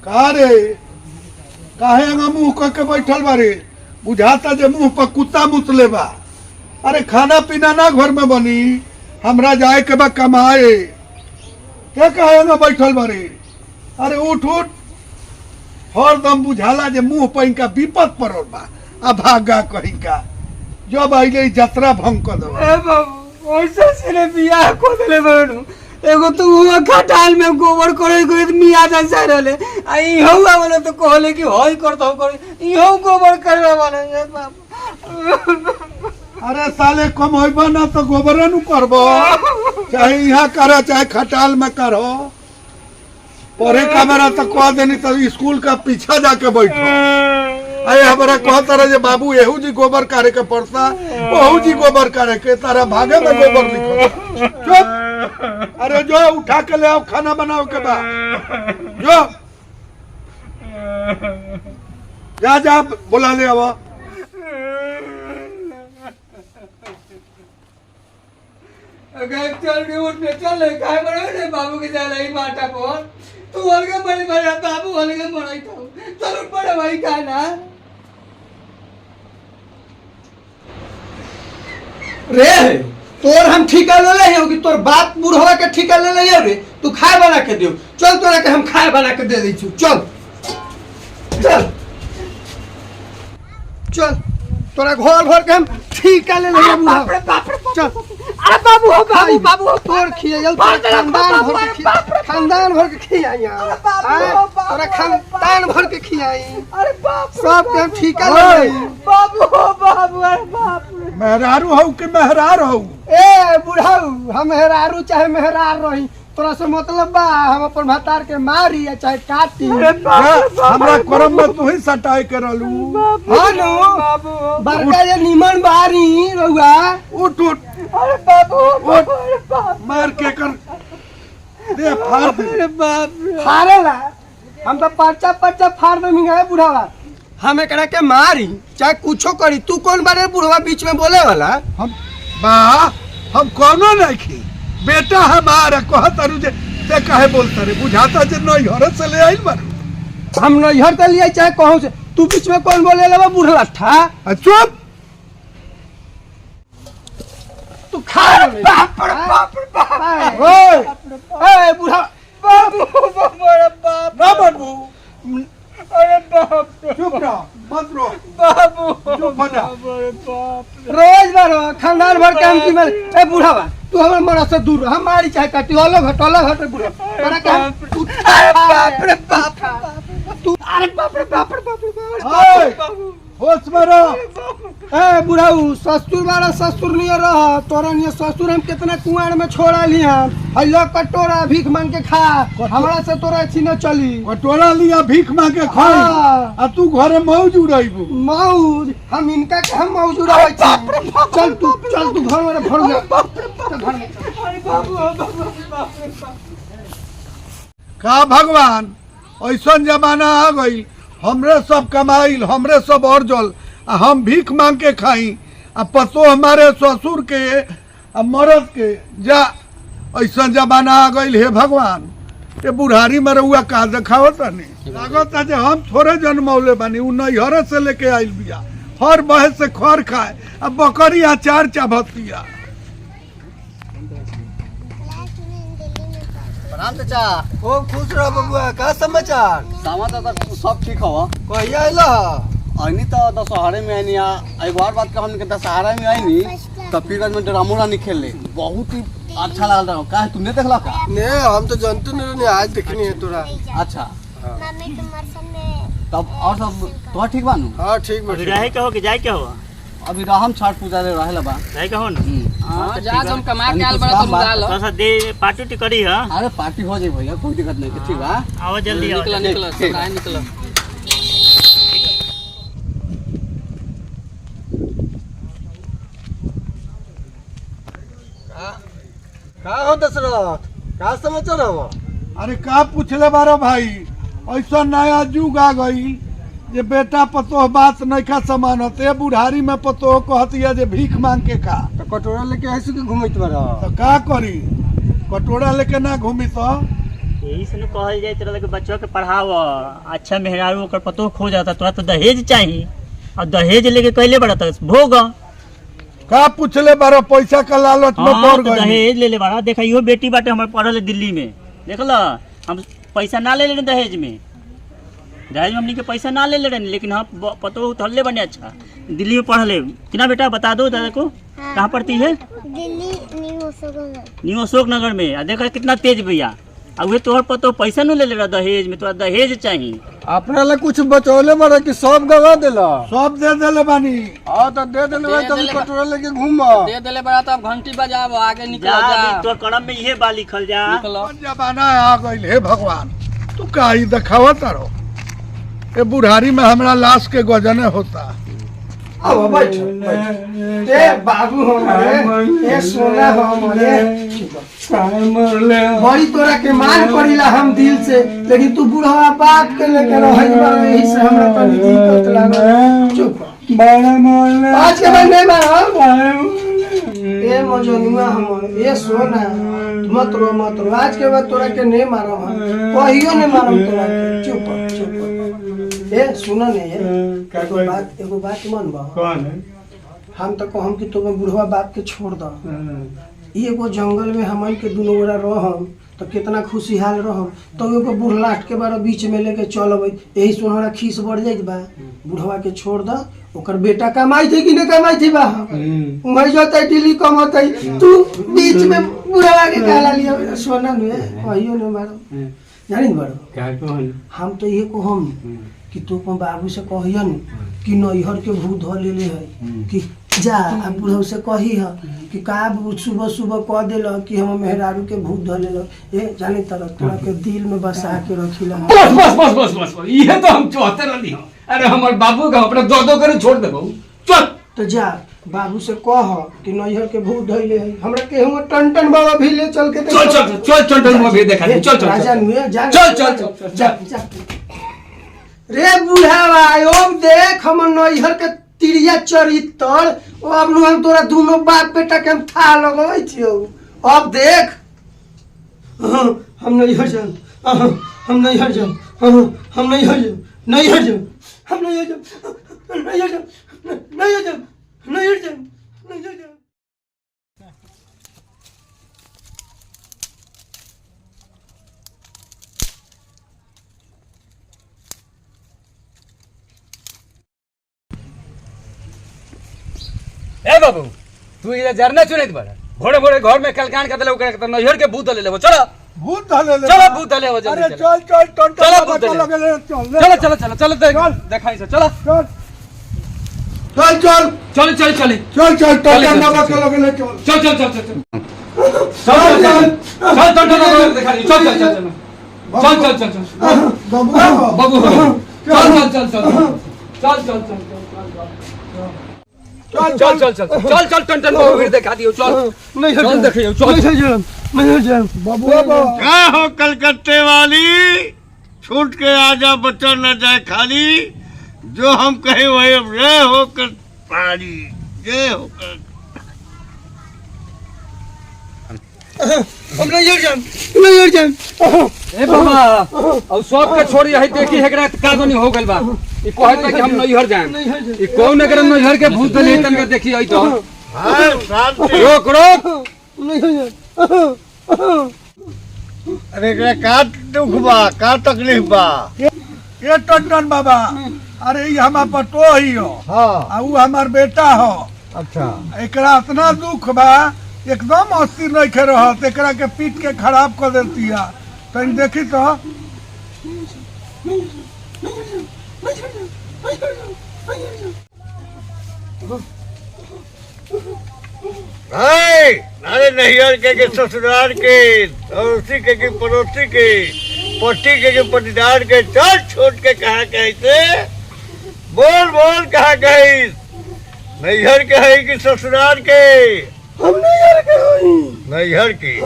का रे काहे मुंह करके बैठल बारे बुझाता जे मुंह पर कुत्ता मुतले बा। अरे खाना पीना ना घर में बनी हमरा जाए के बा कमाए क्या काहे बैठल बारे। अरे उठ उठ हरदम बुझाला जे मुंह पर इनका विपद पड़ल बा अभागा कहीं का जब आइले जतरा भंग कर दो। ए बाबू ऐसा से बियाह को देले बड़ू एगो तो हुआ खटाल में गोबर करे करे मिया जैसा रहले आ इहो वाला तो कहले कि होई कर दो कर इहो गोबर करवा वाला ए बाबू। अरे साले कम होइबा ना तो गोबर नु करबो चाहे यहाँ करो चाहे खटाल में करो पढ़े का मेरा तो कह देनी तो स्कूल का पीछा जाके बैठो। अरे हमारा कहता रहे जे बाबू एहू जी गोबर करे के पड़ता ओहू जी गोबर करे के तारा भागे में गोबर लिखो। चुप अरे जो उठा के ले आओ खाना बनाओ के बाद जो जा जा बुला ले आओ। अगर चल के उठने चल काय बड़े रे बाबू के जाला ही माटा पर तू अलगे बड़े बड़े बाबू अलगे मरई तो चल उठ पड़े भाई का ना रे तोर हम ठिका ले ले हो कि तोर बाप बुढ़वा के ठिका ले ले रे तू खाए बना के दियो चल तोरा के हम खाए बना के दे दै छु चल चल चल तोरा घर भर के हम ठिका ले ले बाप रे चल। अरे बाबू हो बाबू बाबू हो तोर खिया खानदान भर के खियाई यार तोरा खानदान भर के खियाई। अरे बाप सब के हम ठिका ले बाबू हो बाबू। अरे बाप रे मेहरारू हो कि मेहरार हो ए बुढ़ाऊ हम मेहरारू चाहे मेहरार रही तोरा से मतलब बा हम अपन भतार के मारी या चाहे काटी हमरा करम में तू ही सटाई के रहलू। हां नो बड़का ये निमन बारी रहुआ उठ उठ। अरे बाबू अरे बाप मार के कर दे फाड़ दे। अरे बाप रे फाड़ेला हम तो पर्चा फाड़ दे मिंगा बुढ़ावा हम एकरा के मारी चाहे कुछो करी तू कौन बारे बुढ़वा बीच में बोले वाला हम बा हम कोनो नहीं खी बेटा हमारा कहत अरु जे ते काहे बोलता रे बुझाता जे नैहर से ले आइल बारू। हम नैहर से लिए चाहे कहूं से तू बीच में कौन बोले लेबा बुढ़ला था चुप तू खा रे बाप रे बाप ओए ए बुढ़ा बाबू रे बाप ना बनबू। अरे बाप चुप रह मत रो बाबू चुप हो जा। अरे बाप रोज बारो खानदान भर काम की मार ए बुढ़ावा तू हमर मरा से दूर हमारी चाहे काटी अलग हट बुढ़ा तोरा का अरे बाप रे बाप तू अरे बाप रे बाप रे बाप होश में रह। ए बुढ़ाऊ ससुर वाला ससुर नहीं रह तोरा नहीं ससुर हम कितना कुआर में छोड़ा ली हम हल्लो कटोरा भीख मांग के खा हमरा से तोरा छीना चली कटोरा लिया भीख मांग के खा आ तू घरे मौज उड़ाइबू। मौज हम इनका के हम मौज उड़ावे चल तू घर में भर जा घर में अरे बाबू का भगवान ऐसा जमाना आ गई हमरे सब कमाइल हमरे सब अर्जल आ हम भीख मांग के खाई आ पतो हमारे ससुर के आ मरद के जा ऐसा जमाना आ गई। हे भगवान ये बुढ़ारी में रहुआ का देखावत नहीं लागत जे हम थोड़े जन्मौले बानी उ नैहर से लेके आइल बिया हर बहे से खर खाए आ बकरी अचार चाभतिया। प्रणाम चाचा। ओ खुश रह बबुआ का समाचार समाचार तो सब ठीक हो कहिया आइला अनी तो दशहरे में आईनी एक बार बात हमने के दशहरा में आईनी तो फिर में ड्रामो रानी खेले बहुत ही अच्छा लगा रहा का तूने देखला का ने हम तो जानते नहीं आज देखनी है तोरा। अच्छा तब और सब तो ठीक बानू। हां ठीक बा रहे कहो कि जाए के हो अभी रहम छठ पूजा रे रहेला बा जाए कहो ना जा हम कमा के आल बड़ा तो लो थोड़ा सा दे पार्टी उटी करी है। अरे पार्टी हो जाए भैया कोई दिक्कत नहीं ठीक बा आओ जल्दी आओ निकल निकल का हो दशरथ का समाचार हो। अरे का पूछले बारो भाई ऐसा नया युग आ गई जे बेटा पतोह बात नहीं खा समान होते बुढ़ारी में पतोह कहतिया जे भीख मांग के खा तो कटोरा लेके ऐसे के घूमत बारा तो का करी कटोरा लेके ना घूमी तो यही से न कहल जाए तेरा लगे बच्चों के पढ़ाव अच्छा मेहरारू ओकर पतो खो जाता तोरा तो दहेज चाहिए और दहेज लेके कैले बड़ा तक भोग का पूछले बारो पैसा का लालच में हाँ पड़ तो गई। दहेज ले ले बड़ा देखा इहो बेटी बाटे हमारे पढ़ल है दिल्ली में देखला हम पैसा ना ले ले दहेज में हमनी के पैसा ना ले ले रहे लेकिन हम पतो उठले बने अच्छा दिल्ली में पढ़ले कितना बेटा बता दो दादा को कहाँ पढ़ती है दिल्ली न्यू अशोक नगर में आ देखा कितना तेज भैया अब वे तोहर पतो पैसा न ले ले रहा दहेज में तोरा दहेज चाहिए अपना ला कुछ बचौले बड़ा कि सब गवा देला सब दे देले बानी। हाँ तो दे देले भाई तब कटोरा लेके घूम दे देले बड़ा तो अब घंटी बजाओ आगे निकल जा जा अभी तो कड़म में ये बाल लिखल जा कौन जमाना आ गइल हे भगवान। तू का ही दिखावा तारो ए बुढ़ारी में हमरा लाश के गजने होता। अब बैठ ए बाबू हमारे ए सोना हमारे बड़ी तोरा के मान पड़ीला हम दिल से लेकिन तू बुढ़वा बाप के लेके रहई बा यही से हमरा तनी दिक्कत लागल। चुप बड़ा मोल आज के बाद नहीं मारो ए मजनुआ हमर ए सोना मत रो आज के बाद तोरा के नहीं मारो हम कहियो नहीं मारो तोरा के चुप ए सुनो ने एगो बात मन बा कौन है हम तो कहम कि तोमे बुढ़वा बाप के छोड़ दो एगो जंगल में हमन के दुनो गोरा रहम तो कितना खुशहाल रहम तो एगो बुढ़लाट के बारे बीच में लेके चलबै यही सुन हमरा खीस बढ़ जाइत बा बुढ़वा के छोड़ दो ओकर बेटा कमाई थे कि नहीं कमाई थी बा उमर जतै दिल्ली कमतै तू बीच में बुढ़वा के काला लिया सोना में कहियो न मारो जानी बड़ो क्या कहन हम तो ये कहम कि तू अपन बाबू से कहियन कि नैहर के भूत धो लेले है कि जा आ बुढ़ऊ से कही है कि का सुबह सुबह कह देल कि हम मेहरारू के भूत धो लेल ए जानी तरह तोरा के दिल में बसा के रखिला बस ये तो हम चाहते रहली अरे हमर बाबू का अपना दो करे छोड़ देबो चल तो जा बाबू से कह कि नैहर के भूत धइले है हमरा के हम टन बाबा भी ले चल के चल टन भी देखा दे चल राजा नुए जा चल जा रे बुढ़ावा ओम देख हम नैहर के तिरिया चरित्र अब नु हम तोरा दोनों बाप बेटा के हम था लगबै छियो अब देख हम नैहर जान हम नैहर जान हम नैहर जान नैहर जान हम नैहर जान नैहर जान नैहर जान नैहर जान नैहर जान ए बाबू तू ये जरना चुनित बड़ा घोड़े घोड़े घर में कलकान कर देले ओकरा के नैहर के भूत ले लेबो चलो भूत धले ले चलो भूत ले हो जल्दी अरे चल टन चलो भूत ले लगे ले चल देखाई से चलो चल टन बाबा के लगे ले चल बाबू चल टन बाबू फिर दिखा दियो चल चल देखियो चल बाबू क्या हो कलकत्ते वाली छूट के आजा बच्चा न जाए खाली जो हम कहे वही अब रे होकर पारी जय होकर हम नैहर जान ए बाबा अब सब के छोड़ी है देखी हेकरा का दोनी हो गइल बा ई कहत बा कि हम नैहर जाएं ई कौन अगर नैहर के भूत ले तन के देखी आई तो हाय शांति रोक नैहर जान अरे एकरा का दुख बा का तकलीफ बा ये टन बाबा अरे ये हमार पतो ही हो हाँ आ उ हमार बेटा हो अच्छा एकरा इतना दुख बा एकदम अस्थिर नहीं खे रहत एकरा के पीट के खराब कर देती है तनी देखी तो हाय अरे नैहर के ससुराल के अड़ोसी के पड़ोसी के पट्टी के पटीदार के चल छोड़ के कहा कैसे बोल कहा गई नैहर के है कि ससुराल के हम नैहर के हई नैहर की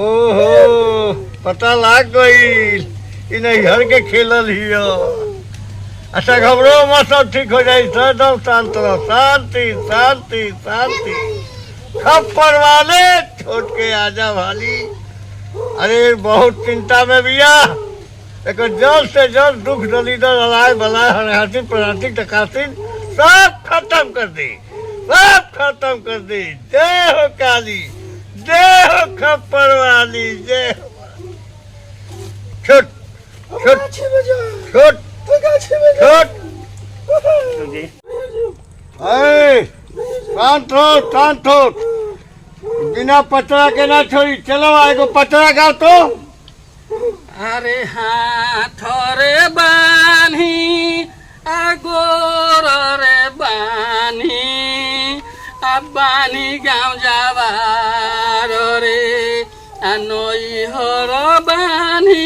ओहो पता लाग गई इ नैहर के खेलल हियो अच्छा घबरो मत सब ठीक हो जाए एकदम शांत रहो शांति शांति शांति खप्पर वाले छोड़ के आजा भाली अरे बहुत चिंता में बिया। एक जल्द से जल्द दुख दलीदर अलाय बलाय हराती प्रणाती टकाती सब खत्म कर दी, सब खत्म कर दी। जय हो काली, जय हो खप्पर वाली, जय हो। छुट छुट छुट छुट। शांत हो, शांत हो। बिना पतरा के ना छोड़ी। चलो आएगो पतरा गाओ तो। अरे हाथ रे बानी आगोर रे बानी बानी गाँव जावार रे नई हर बानी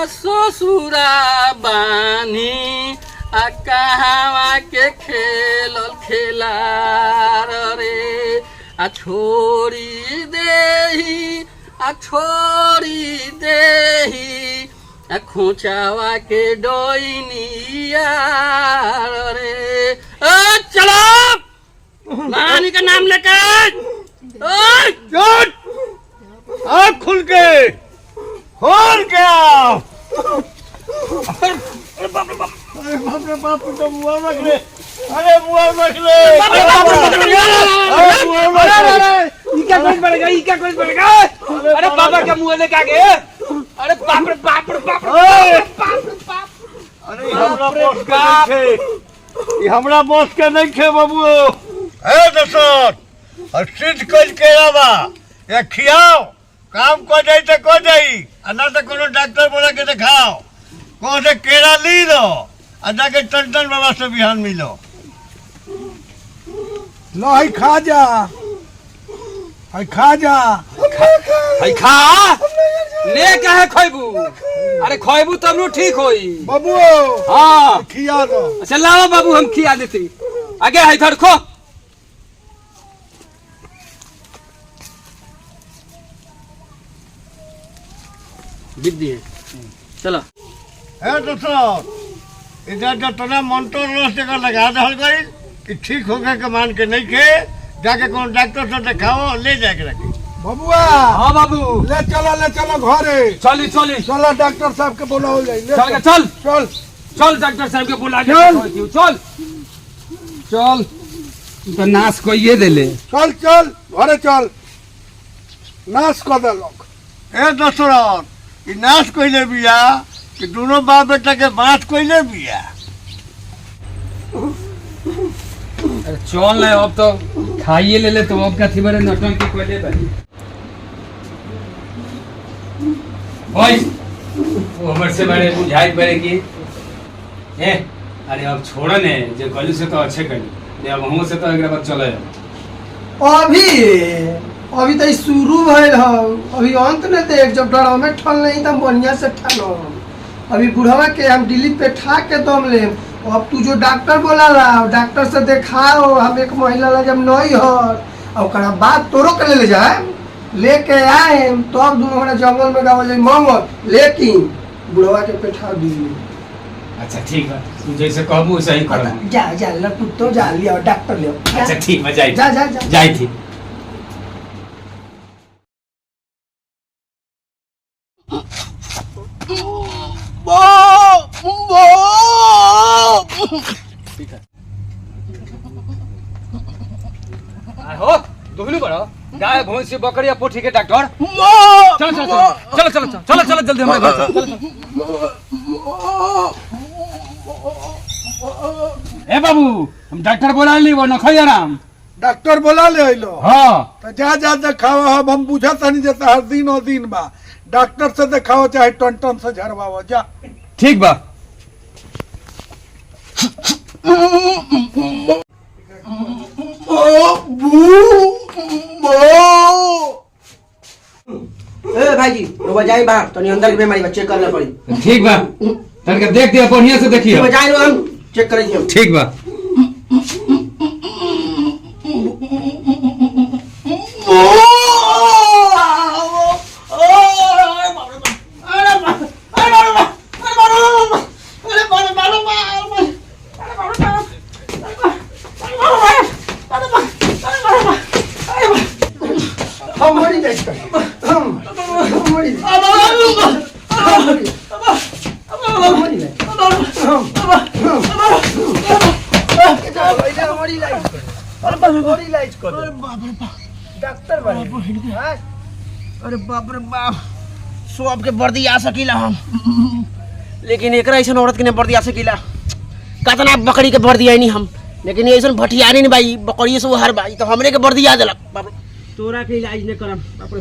ससुरा बानी कहवा के खेल खेलार रे छोड़ी देही छोड़ी देही खोचावा के डोइनिया रे। चलो नानी का नाम लेकर आँख खुल के खोल के आओ। अरे बाप रे बाप, तो मुआ रख ले। अरे मुआ रख ले। क्या कुछ पड़ेगा? अरे बाबा का मुंह लेके आ गए। अरे बाप रे बाप रे बाप रे बाप। अरे हमरा बॉस के नहीं थे, ये हमरा बॉस के नहीं थे बाबू। ए दशरथ, और सिद्ध कल के रवा या खियाओ, काम को जाई तो को जाई, ना तो कोनो डॉक्टर बोला के दिखाओ। को से केरा ली लो, जाके टन बाबा से बिहान मिलो। लो है खा जा, है खा जा। है खा ले क्या है खोइबू? अरे खोइबू तब नु ठीक होई बाबू। हाँ खिया दो। अच्छा लाओ बाबू, हम खिया देते। आगे है इधर खो। दीदी है चलो। है दशरथ, इधर जो तना मंत्र रस जगह लगा दहल गई कि ठीक हो गए के मान के नहीं के, जाके कौन डॉक्टर से दिखाओ, ले जाके रखी। बबुआ हाँ बाबू, ले चलो घरे। चली चली चलो डॉक्टर साहब के बोला हो जाए। चल चल चल चल डॉक्टर साहब के बुला के चल। चल चल। तू तो नाश को ये दे ले। चल चल घरे चल, नाश कर दे लोग। ए दशरथ, कि नाश कोइले बिया कि दोनों बाप बेटा के बात कोइले बिया। अरे चल ना, अब तो खाइए ले ले। तो अब का थी बड़े नौटंकी कोई ले भाई। ओए वो हमर से बड़े बुझाई पड़ेगी। ए अरे अब छोड़ ने, जे गलू से तो अच्छे करी ले। अब हम से तो एक बार चले। अभी तो शुरू भइल ह, अभी अंत न देख। जब डर में ठल नहीं तो बढ़िया से ठल। अभी बुढ़वा के हम दिल्ली पे ठा के दम ले। अब तू जो डॉक्टर बोला ला, डॉक्टर से दिखाओ। हम एक महिला ला जब नहीं हो और बाद तोरो के ले जाए, लेके आए तो अब दोनों घंटा जंगल में गावल जाए मंगल। लेकिन बुढ़वा के पेठा दिल्ली। अच्छा ठीक है, तू जैसे कहबू वैसे ही कर। जा लटू जा लिया डॉक्टर लियो। अच्छा ठीक है, जाई जा जाई थी। हो दुहलू बड़ा गाय भैंस बकरी पोठी के डॉक्टर। चलो चलो चलो चलो चलो चलो जल्दी हमारे घर चलो। ए बाबू, हम डॉक्टर बोला ली वो नखई आराम। डॉक्टर बोला ले आइलो। हाँ तो जा दिखाओ। हम बुझा तनी जैसे हर दिन और दिन बा। डॉक्टर से दिखाओ चाहे टन से झरवाओ। जा ठीक बा। भाईजी वो जाए बाहर तो अंदर की बीमारी चेक करना पड़ी। ठीक बा, तनका देख दिया बढ़िया से देखिए। जाए हम चेक करेंगे। ठीक बा। हमारी डॉक्टर बने अरे बाप रे बाप सब के वर्दी आ सकीला हम लेकिन एकरा ऐसा औरत के ने वर्दी आ सकीला कतना बकरी के वर्दी आई नहीं हम लेकिन ये ऐसा भटियारी नहीं भाई बकरी से वो हर भाई तो हमरे के वर्दी आ देलक बाप रे तोरा के इलाज ने करम बाप रे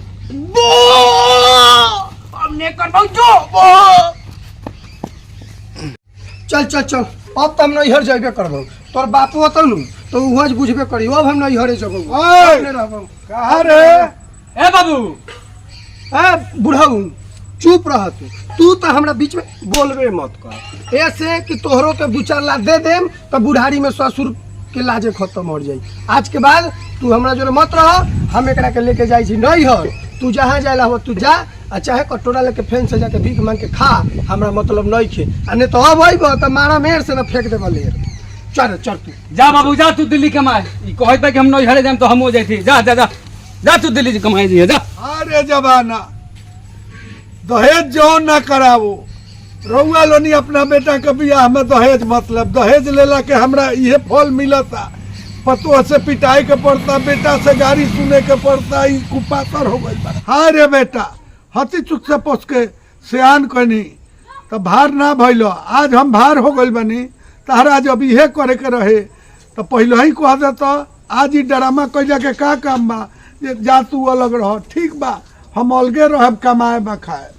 हमने करबौ जो चल चल चल अब तो हम नैहर जेबे करबो तोर बापू होतौ नु तो वहाँ बुझबे करी अब हम नैहरे जबो कहा रे ए बाबू ए बुढ़ऊ चुप रह तू तो हमरा बीच में बोलबे मत कर ऐसे कि तोहरों के बुचाला दे देम तो बुढ़ारी में ससुर के लाजे खत्म हो जाई आज के बाद तू हमरा जो मत रह हम एकरा के लेके जाई छी नैहर तू जहाँ जाए हो तू जा आ चाहे कटोरा लेके फैन से जाके भीख मांग के खा हमरा मतलब नहीं खे आ नहीं तो अब अइबो तो मारा मेर से न फेंक देबो लेर चल चल तू जा बाबू जा तू दिल्ली कमाए ई कहत बा कि हम नैहरे जाम तो हम हो जाई जा जा जा जा तू दिल्ली से कमाई दिए जा अरे जमाना दहेज जो ना करावो रउआ लोनी अपना बेटा के बियाह में दहेज मतलब दहेज लेला के हमरा ये फल मिलता पतो से पिटाई के पड़ता बेटा से गाड़ी सुने के पड़ता ई कुपातर हो गई हाँ रे बेटा हती चुक से पोस के सियान कनी तो भार ना भइलो आज हम भार हो गइल बनी तारा जब इहे करे के रहे तो पहले ही कह दे तो आज ही ड्रामा कैला के का काम बा जे जा तू अलग रह ठीक बा हम अलगे रहब कमाए बा खाए